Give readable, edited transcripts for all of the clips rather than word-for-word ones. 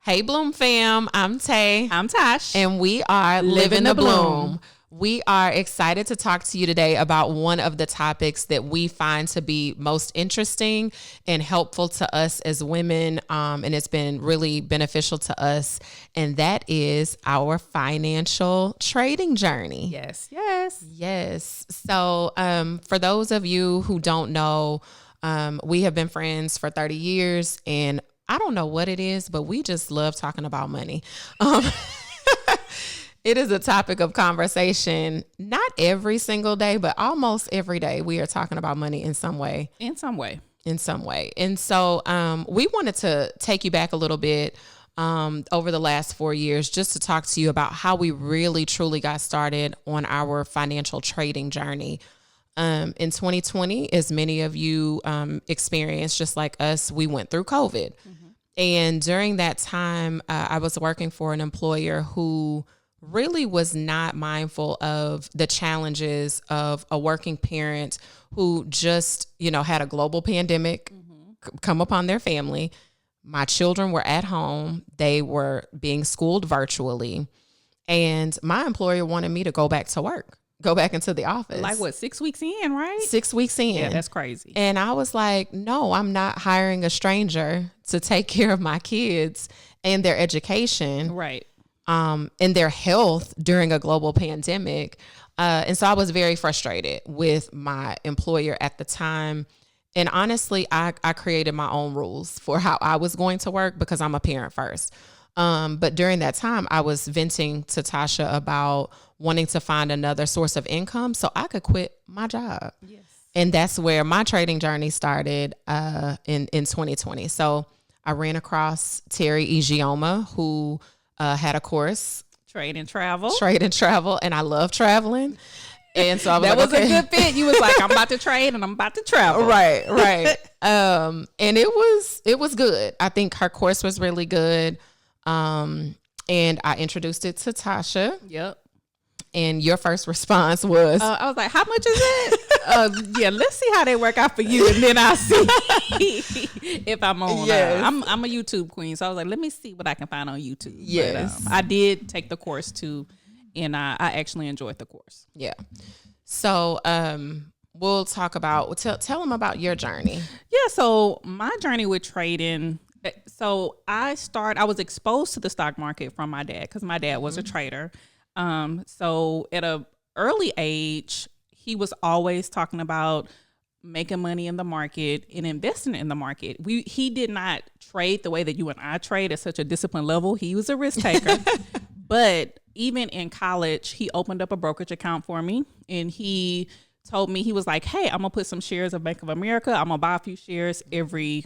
Hey Bloom fam, I'm Tay. I'm Tosh. And we are Living the Bloom. We are excited to talk to you today about one of the topics that we find to be most interesting and helpful to us as women, and it's been really beneficial to us, and that is our financial trading journey. Yes. So for those of you who don't know, we have been friends for 30 years, and I don't know what it is, but we just love talking about money. It is a topic of conversation, not every single day, but almost every day we are talking about money in some way. And so we wanted to take you back a little bit over the last 4 years just to talk to you about how we really, truly got started on our financial trading journey. In 2020, as many of you experienced, just like us, we went through COVID. Mm-hmm. And during that time, I was working for an employer who really was not mindful of the challenges of a working parent who just, had a global pandemic come upon their family. My children were at home. They were being schooled virtually. And my employer wanted me to go back to work. Go back into the office. Like what, 6 weeks in, right? 6 weeks in. Yeah, that's crazy. And I was like, no, I'm not hiring a stranger to take care of my kids and their education. Right. And their health during a global pandemic. And so I was very frustrated with my employer at the time. And honestly, I created my own rules for how I was going to work because I'm a parent first. But during that time, I was venting to Tasha about wanting to find another source of income so I could quit my job. Yes. And that's where my trading journey started in 2020. So I ran across Terry Igioma, who had a course. Trade and travel. And I love traveling. And so I was that like, was a good fit. You was like, I'm about to trade and I'm about to travel. Right. And it was good. I think her course was really good. And I introduced it to Tasha. Yep. And your first response was, I was like, how much is it? Yeah, let's see how they work out for you. And then I'll see if I'm on. Yes. I'm a YouTube queen. So I was like, let me see what I can find on YouTube. Yes. But, I did take the course too. And I actually enjoyed the course. Yeah. So we'll talk about, tell them about your journey. Yeah. So my journey with trading. So I was exposed to the stock market from my dad because my dad was a trader. So at a early age, he was always talking about making money in the market and investing in the market. He did not trade the way that you and I trade at such a disciplined level. He was a risk taker, but even in college, he opened up a brokerage account for me and he told me, he was like, hey, I'm gonna put some shares of Bank of America. I'm gonna buy a few shares every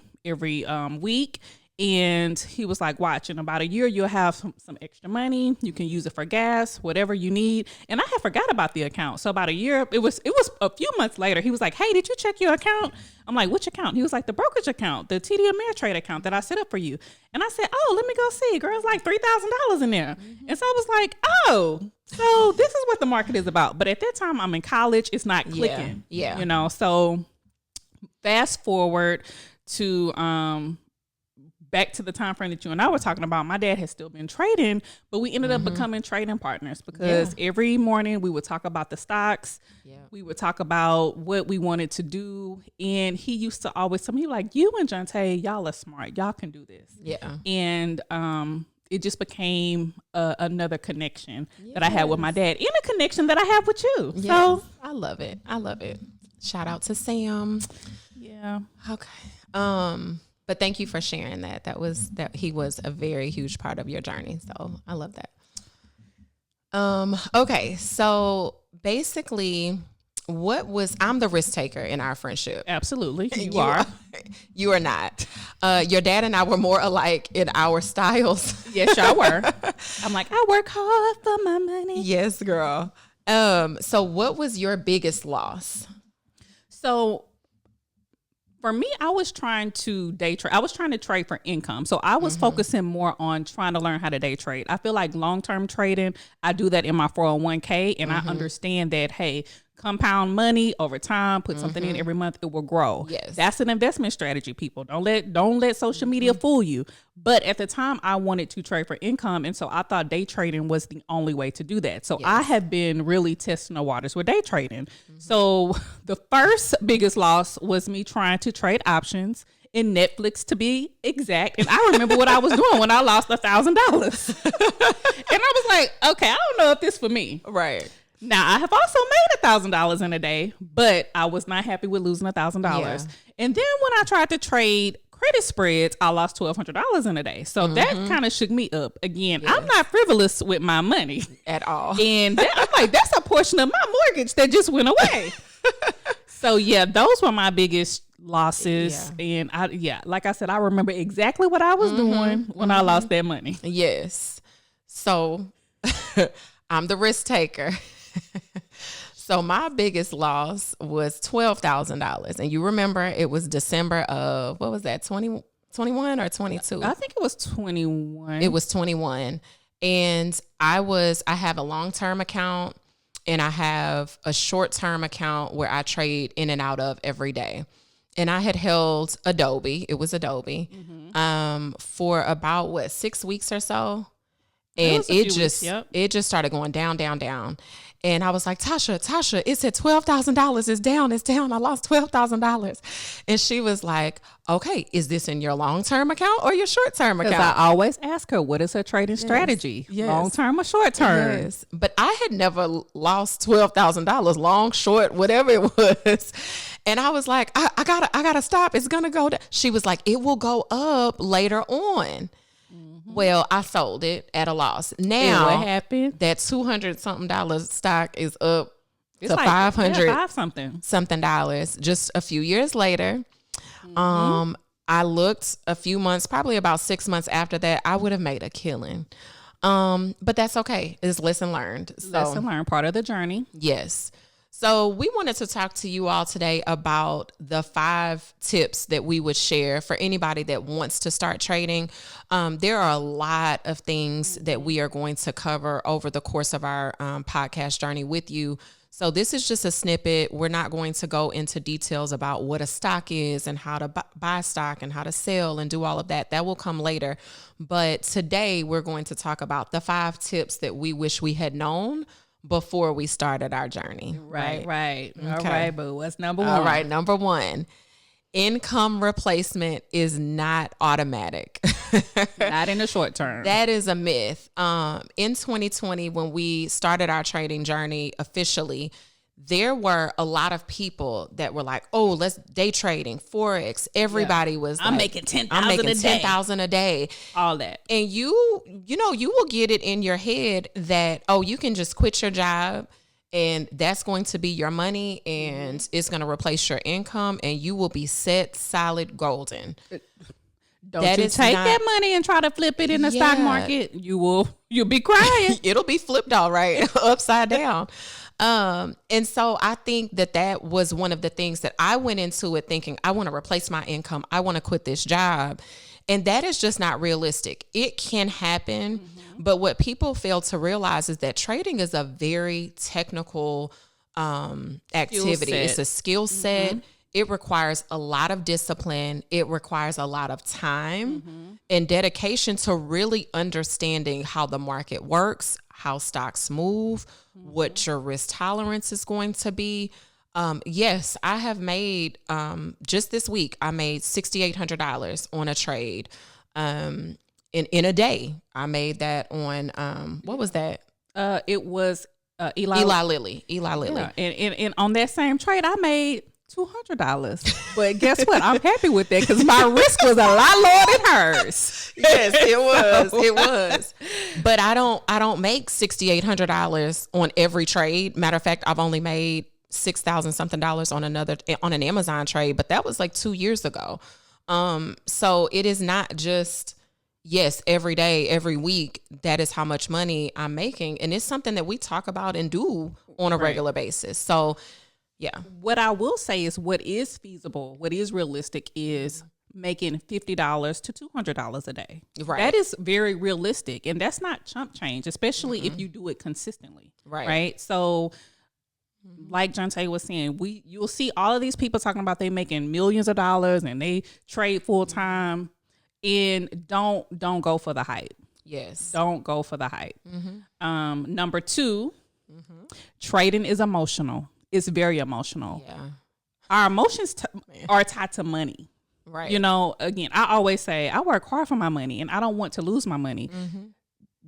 week. And he was like, watch, in about a year, you'll have some extra money. You can use it for gas, whatever you need. And I had forgot about the account. So about a year, it was a few months later, he was like, hey, did you check your account? I'm like, which account? He was like, the brokerage account, the TD Ameritrade account that I set up for you. And I said, oh, let me go see. Girl, it's like $3,000 in there. Mm-hmm. And so I was like, oh, so this is what the market is about. But at that time, I'm in college. It's not clicking. Yeah. So fast forward to back to the time frame that you and I were talking about. My dad has still been trading, but we ended up becoming trading partners because every morning we would talk about the stocks. Yeah. We would talk about what we wanted to do. And he used to always tell me, like, you and Jonte, y'all are smart. Y'all can do this. Yeah. And it just became another connection that I had with my dad and a connection that I have with you. Yes. So I love it. Shout out to Sam. Yeah. Okay. But thank you for sharing that. That he was a very huge part of your journey. So I love that. Okay. So basically I'm the risk taker in our friendship. Absolutely. You are. You are not. Your dad and I were more alike in our styles. Yes, y'all were. I'm like, I work hard for my money. Yes, girl. So what was your biggest loss? So for me, I was trying to day trade. I was trying to trade for income. So I was focusing more on trying to learn how to day trade. I feel like long-term trading, I do that in my 401k and I understand that, hey, compound money over time, put something in every month, it will grow. Yes. That's an investment strategy, people. Don't let social media fool you. But at the time I wanted to trade for income, and so I thought day trading was the only way to do that. So I have been really testing the waters with day trading. So the first biggest loss was me trying to trade options in Netflix, to be exact. And I remember what I was doing when I lost $1,000. And I was like, okay, I don't know if this for me. Right. Now, I have also made $1,000 in a day, but I was not happy with losing $1,000. Yeah. And then when I tried to trade credit spreads, I lost $1,200 in a day. So that kind of shook me up. Again, I'm not frivolous with my money. At all. And I'm like, that's a portion of my mortgage that just went away. So, yeah, those were my biggest losses. Yeah. And like I said, I remember exactly what I was doing when I lost that money. Yes. So I'm the risk taker. So my biggest loss was $12,000. And you remember it was December of, what was that, 21 or 22? I think it was 21. It was 21. And I have a long-term account and I have a short-term account where I trade in and out of every day. And I had held Adobe. It was Adobe for about 6 weeks or so. And it just started going down, down, down. And I was like, Tasha, it said $12,000 is down. It's down. I lost $12,000. And she was like, okay, is this in your long-term account or your short-term account? Because I always ask her, what is her trading strategy? Yes. Long-term or short-term? Yes. But I had never lost $12,000, long, short, whatever it was. And I was like, I gotta stop. It's going to go down. She was like, it will go up later on. Well, I sold it at a loss. Now, what happened? That $200-something stock is up to like $500 something dollars. Just a few years later, I looked a few months, probably about 6 months after that, I would have made a killing. But that's okay. It's lesson learned. Lesson learned, part of the journey. Yes. So we wanted to talk to you all today about the 5 tips that we would share for anybody that wants to start trading. There are a lot of things that we are going to cover over the course of our podcast journey with you. So this is just a snippet. We're not going to go into details about what a stock is and how to buy stock and how to sell and do all of that. That will come later. But today we're going to talk about the 5 tips that we wish we had known before we started our journey. Right. Okay. All right, boo. What's number 1? All right, number 1. Income replacement is not automatic. Not in the short term. That is a myth. In 2020, when we started our trading journey officially, there were a lot of people that were like, oh, let's day trading, Forex. Everybody was I'm making $10,000 a day. All that. And you will get it in your head that, oh, you can just quit your job and that's going to be your money and it's going to replace your income and you will be set, solid, golden. Don't you take that money and try to flip it in the stock market. You'll be crying. It'll be flipped all right, upside down. And so I think that was one of the things that I went into it thinking, I want to replace my income. I want to quit this job. And that is just not realistic. It can happen. But what people fail to realize is that trading is a very technical activity. It's a skill set. It requires a lot of discipline. It requires a lot of time and dedication to really understanding how the market works, how stocks move, what your risk tolerance is going to be. Yes, I have made, just this week, I made $6,800 on a trade in a day. I made that on, what was that? It was Eli Lilly. Yeah. And on that same trade, I made $200. But guess what? I'm happy with that because my risk was a lot lower than hers. Yes, it was. It was. But I don't make $6,800 on every trade. Matter of fact, I've only made $6,000 something on an Amazon trade, but that was like 2 years ago. So it is not just, yes, every day, every week, that is how much money I'm making. And it's something that we talk about and do on a regular basis. So yeah. What I will say is what is feasible, what is realistic is making $50 to $200 a day. Right. That is very realistic. And that's not chump change, especially if you do it consistently. Right. Right. So like Jonte was saying, you'll see all of these people talking about they making millions of dollars and they trade full time, and don't go for the hype. Yes, don't go for the hype. Number 2, trading is emotional. It's very emotional. Yeah, our emotions are tied to money. Right. You know, again, I always say I work hard for my money and I don't want to lose my money.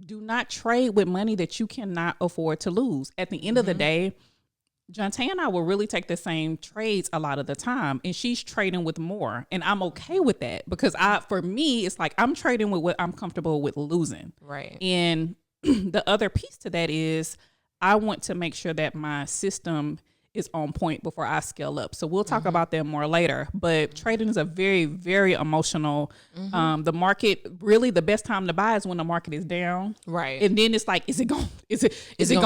Do not trade with money that you cannot afford to lose. At the end of the day, Jonte and I will really take the same trades a lot of the time, and she's trading with more, and I'm okay with that because for me, it's like I'm trading with what I'm comfortable with losing. Right. And the other piece to that is I want to make sure that my system is on point before I scale up. So we'll talk about that more later. But trading is a very, very emotional. The market, really, the best time to buy is when the market is down. Right. And then it's like, is it going to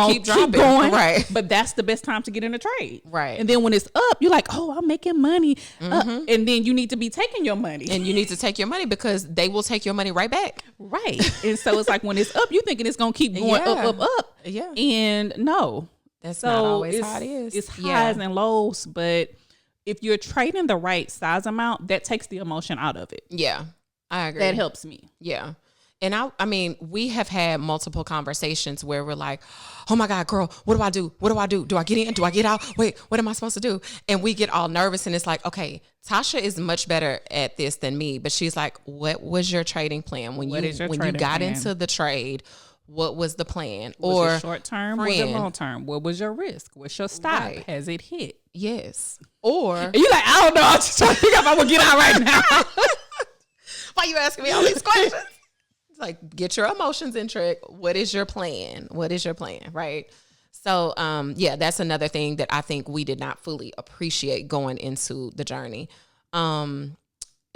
keep dropping? Right. But that's the best time to get in a trade. Right. And then when it's up, you're like, oh, I'm making money. And then you need to be taking your money. And you need to take your money because they will take your money right back. Right. And so it's like when it's up, you're thinking it's going to keep going up. Yeah. And no. That's not always how it is. It's highs and lows, but if you're trading the right size amount, that takes the emotion out of it. Yeah, I agree. That helps me. Yeah. And I mean, we have had multiple conversations where we're like, oh my God, girl, what do I do? What do I do? Do I get in? Do I get out? Wait, what am I supposed to do? And we get all nervous, and it's like, okay, Tasha is much better at this than me, but she's like, what was your trading plan when you got into the trade? What was the plan? Was it short term? Was it long term? What was your risk? What's your stop? Right. Has it hit? Yes. Or and you're like, I don't know. I'm just trying to figure out if I'm gonna get out right now. Why you asking me all these questions? It's like, get your emotions in check. What is your plan? What is your plan? Right. So, yeah, that's another thing that I think we did not fully appreciate going into the journey.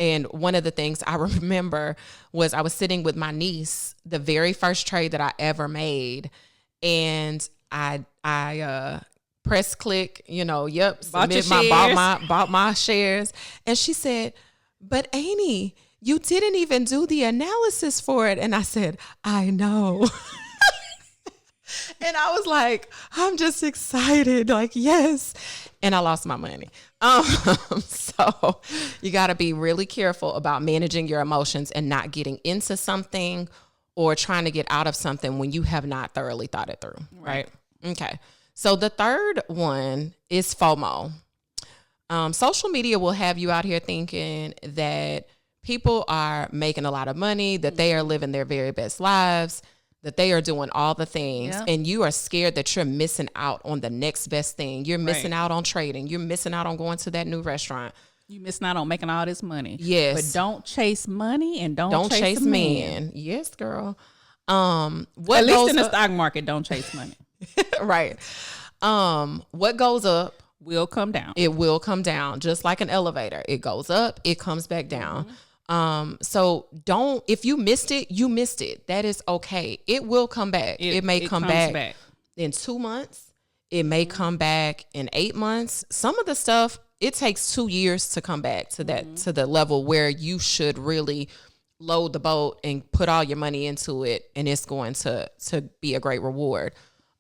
And one of the things I remember was I was sitting with my niece, the very first trade that I ever made. And I press click, bought my shares. And she said, but Amy, you didn't even do the analysis for it. And I said, I know. And I was like, I'm just excited. Like, yes. And I lost my money. So you got to be really careful about managing your emotions and not getting into something or trying to get out of something when you have not thoroughly thought it through. Right. Okay. So the third one is FOMO. Social media will have you out here thinking that people are making a lot of money, that they are living their very best lives, that they are doing all the things, and you are scared that you're missing out on the next best thing. You're missing out on trading. You're missing out on going to that new restaurant. You're missing out on making all this money. Yes. But don't chase money and don't chase men. Yes, girl. At least in the stock market, don't chase money. Right. What goes up will come down. It will come down, just like an elevator. It goes up, it comes back down. So if you missed it, you missed it. That is okay. It will come back. It may come back in 2 months. It may come back in 8 months. Some of the stuff, it takes 2 years to come back to that, to the level where you should really load the boat and put all your money into it. And it's going to be a great reward.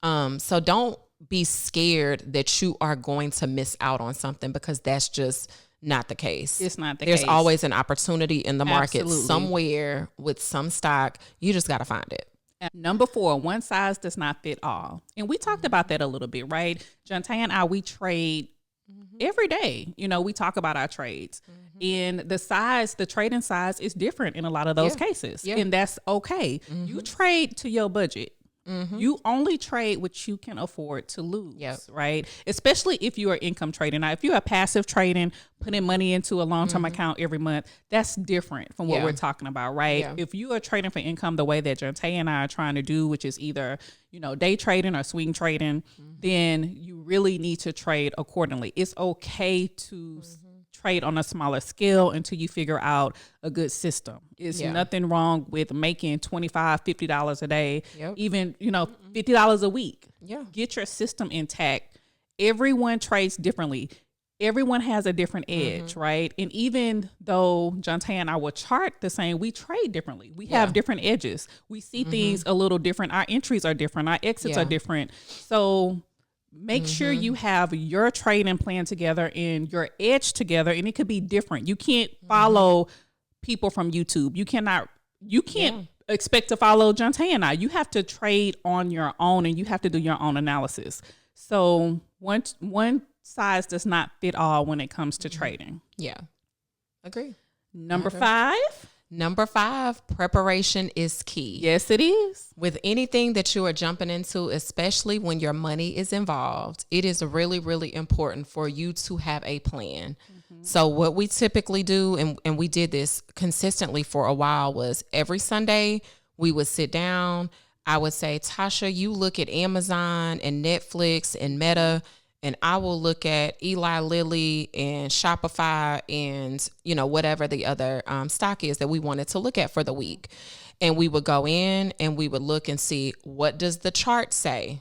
So don't be scared that you are going to miss out on something, because that's just not the case. It's not the case. There's always an opportunity in the market. Absolutely. Somewhere with some stock. You just got to find it. And number 4, one size does not fit all. And we talked about that a little bit, right? Jonte and I, we trade every day. We talk about our trades. And the trading size is different in a lot of those cases. Yeah. And that's okay. You trade to your budget. You only trade what you can afford to lose, right? Especially if you are income trading. Now, if you are passive trading, putting money into a long-term account every month, that's different from what we're talking about, right? Yeah. If you are trading for income the way that Jonte and I are trying to do, which is either, day trading or swing trading, then you really need to trade accordingly. It's okay to trade on a smaller scale until you figure out a good system. It's nothing wrong with making $25, $50 a day, even, $50 a week. Yeah. Get your system intact. Everyone trades differently. Everyone has a different edge, right? And even though Jonte and I will chart the same, we trade differently. We have different edges. We see things a little different. Our entries are different. Our exits are different. So Make sure you have your trading plan together and your edge together, and it could be different. You can't follow people from YouTube. You can't expect to follow Jonte and I. You have to trade on your own, and you have to do your own analysis. So one size does not fit all when it comes to trading. Yeah. Agree. Number 5. Number 5, preparation is key. Yes, it is. With anything that you are jumping into, especially when your money is involved, it is really, really important for you to have a plan. So what we typically do, and we did this consistently for a while, was every Sunday we would sit down. I would say, Tasha, you look at Amazon and Netflix and Meta, and I will look at Eli Lilly and Shopify and, whatever the other stock is that we wanted to look at for the week. And we would go in and we would look and see, what does the chart say?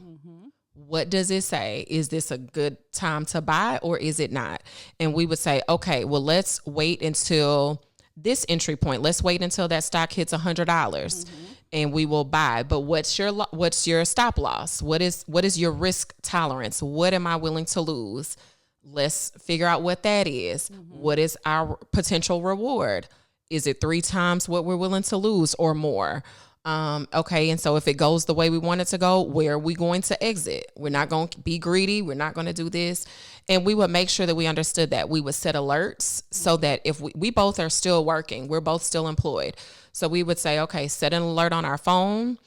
What does it say? Is this a good time to buy or is it not? And we would say, okay, well, let's wait until this entry point. Let's wait until that stock hits $100. And we will buy. But what's your stop loss? What is your risk tolerance? What am I willing to lose? Let's figure out what that is. What is our potential reward? Is it 3 times what we're willing to lose or more? Okay. And so if it goes the way we want it to go, where are we going to exit? We're not going to be greedy. We're not going to do this. And we would make sure that we understood that. We would set alerts so that if we both are still working, we're both still employed. So we would say, okay, set an alert on our phone.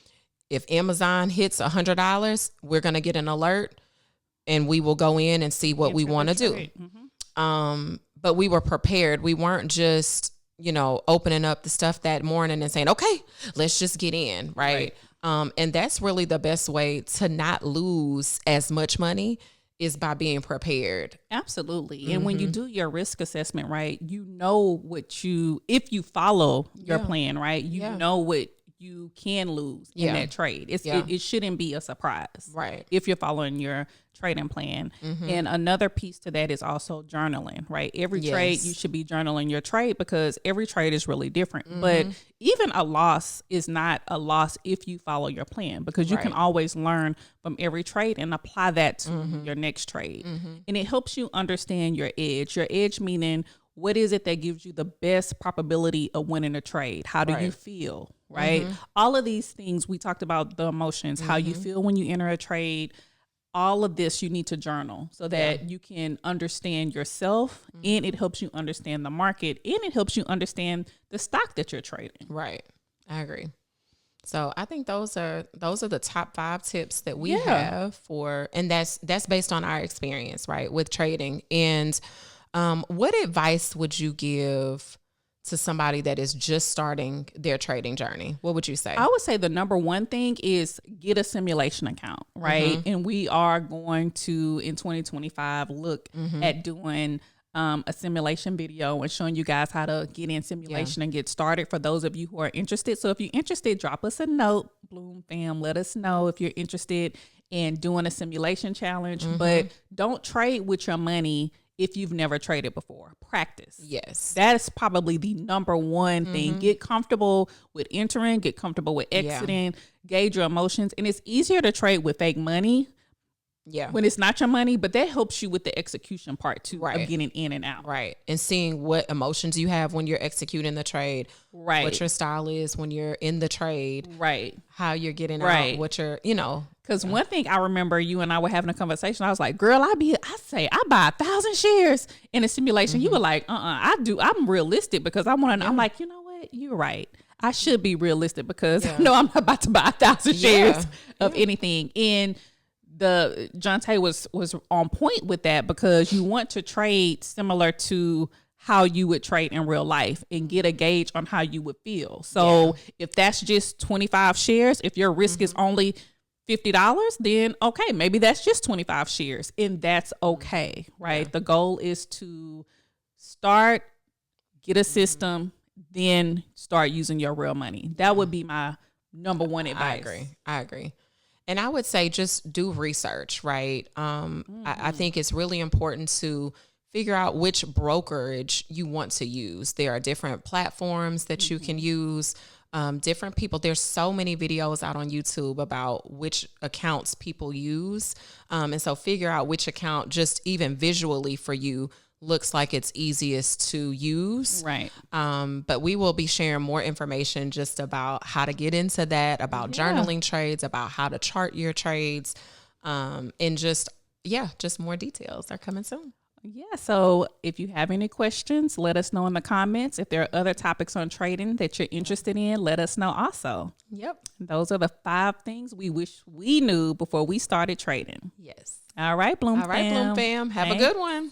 If Amazon hits $100, we're going to get an alert and we will go in and see what we want to do. But we were prepared. We weren't just, opening up the stuff that morning and saying, okay, let's just get in. Right. And that's really the best way to not lose as much money is by being prepared. Absolutely. And when you do your risk assessment, right, if you follow your plan, right, you know what you can lose in that trade. It shouldn't be a surprise. Right. If you're following your trading plan. And another piece to that is also journaling, right? Every trade, you should be journaling your trade because every trade is really different. But even a loss is not a loss if you follow your plan because you can always learn from every trade and apply that to your next trade. And it helps you understand your edge. Your edge meaning what is it that gives you the best probability of winning a trade? How do you feel, right? All of these things, we talked about the emotions, how you feel when you enter a trade. All of this you need to journal so that you can understand yourself and it helps you understand the market and it helps you understand the stock that you're trading. Right. I agree. So I think those are the top 5 tips that we have and that's based on our experience, right, with trading. And what advice would you give to somebody that is just starting their trading journey? What would you say? I would say the number one thing is get a simulation account, right? And we are going to, in 2025, look at doing a simulation video and showing you guys how to get in simulation and get started for those of you who are interested. So if you're interested, drop us a note, Bloom fam, let us know if you're interested in doing a simulation challenge, but don't trade with your money if you've never traded before. Practice. Yes. That's probably the number one thing. Get comfortable with entering, get comfortable with exiting, gauge your emotions. And it's easier to trade with fake money when it's not your money, but that helps you with the execution part too, of getting in and out. Right. And seeing what emotions you have when you're executing the trade. Right. What your style is when you're in the trade. Right. How you're getting out. What you're, Because one thing I remember you and I were having a conversation. I was like, girl, I buy 1,000 shares in a simulation. You were like, I'm realistic because I want to, I'm like, you know what? You're right. I should be realistic because I know I'm not about to buy 1,000 shares of anything. And the Jonte was on point with that because you want to trade similar to how you would trade in real life and get a gauge on how you would feel. So if that's just 25 shares, if your risk is only $50, then okay, maybe that's just 25 shares and that's okay, right? The goal is to start, get a system, then start using your real money. That would be my number one advice. I agree. And I would say just do research, right? I think it's really important to figure out which brokerage you want to use. There are different platforms that you can use. different people. There's so many videos out on YouTube about which accounts people use. And so figure out which account just even visually for you looks like it's easiest to use. Right. But we will be sharing more information just about how to get into that, about journaling trades, about how to chart your trades, and just more details are coming soon. Yeah. So if you have any questions, let us know in the comments. If there are other topics on trading that you're interested in, let us know also. Yep. Those are the 5 things we wish we knew before we started trading. Yes. All right, Bloom All right, Bloom fam. Have a good one.